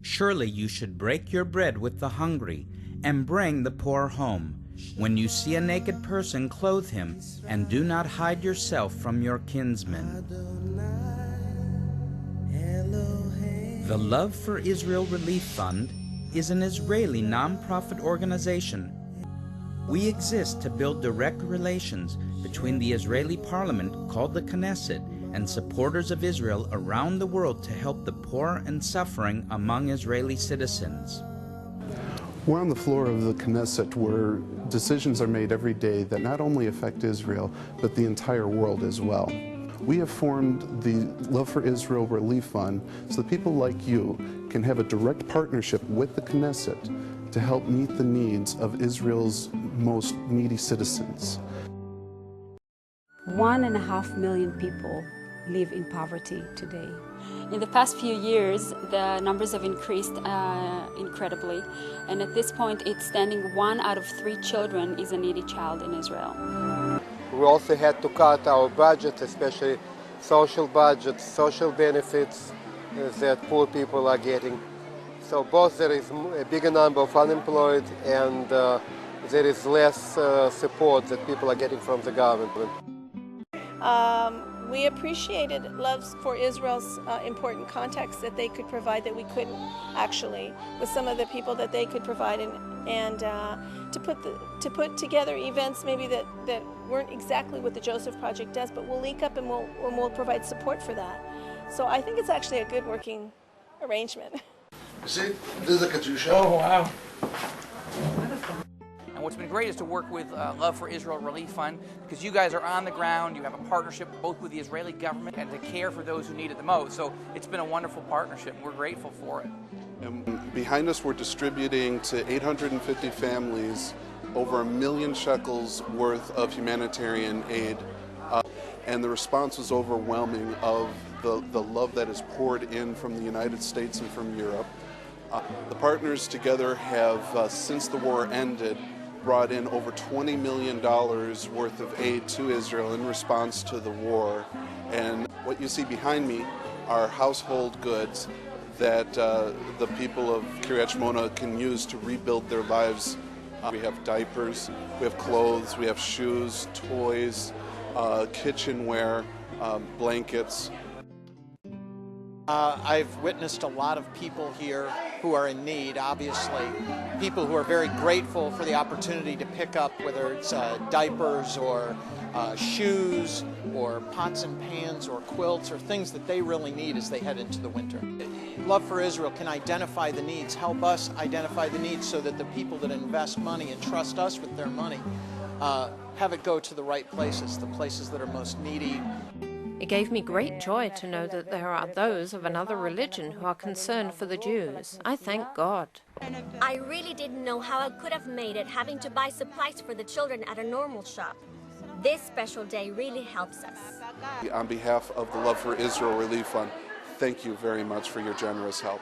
Surely you should break your bread with the hungry, and bring the poor home. When you see a naked person, clothe him, and do not hide yourself from your kinsmen. The Love for Israel Relief Fund is an Israeli non-profit organization. We exist to build direct relations between the Israeli parliament, called the Knesset, and supporters of Israel around the world to help the poor and suffering among Israeli citizens. We're on the floor of the Knesset, where decisions are made every day that not only affect Israel, but the entire world as well. We have formed the Love for Israel Relief Fund so that people like you can have a direct partnership with the Knesset to help meet the needs of Israel's most needy citizens. 1.5 million people live in poverty today. In the past few years, the numbers have increased incredibly, and at this point it's standing 1 out of 3 children is a needy child in Israel. We also had to cut our budget, especially social budgets, social benefits that poor people are getting. So both there is a bigger number of unemployed and there is less support that people are getting from the government. We appreciated Love for Israel's important contacts that they could provide that we couldn't actually, with some of the people that they could provide, and to put together events maybe that weren't exactly what the Joseph Project does, but we'll link up and we'll provide support for that. So I think it's actually a good working arrangement. See, this is a Katusha. Oh, wow. And what's been great is to work with Love for Israel Relief Fund, because you guys are on the ground, you have a partnership both with the Israeli government and to care for those who need it the most. So it's been a wonderful partnership, and we're grateful for it. And behind us, we're distributing to 850 families over 1 million shekels worth of humanitarian aid. And the response was overwhelming of the love that is poured in from the United States and from Europe. The partners together have, since the war ended, brought in over $20 million worth of aid to Israel in response to the war. And what you see behind me are household goods that the people of Kiryat Shmona can use to rebuild their lives. We have diapers, we have clothes, we have shoes, toys, kitchenware, blankets. I've witnessed a lot of people here who are in need, obviously. People who are very grateful for the opportunity to pick up, whether it's diapers or shoes or pots and pans or quilts or things that they really need as they head into the winter. Love for Israel can identify the needs, help us identify the needs so that the people that invest money and trust us with their money have it go to the right places, the places that are most needy. It gave me great joy to know that there are those of another religion who are concerned for the Jews. I thank God. I really didn't know how I could have made it having to buy supplies for the children at a normal shop. This special day really helps us. On behalf of the Love for Israel Relief Fund, thank you very much for your generous help.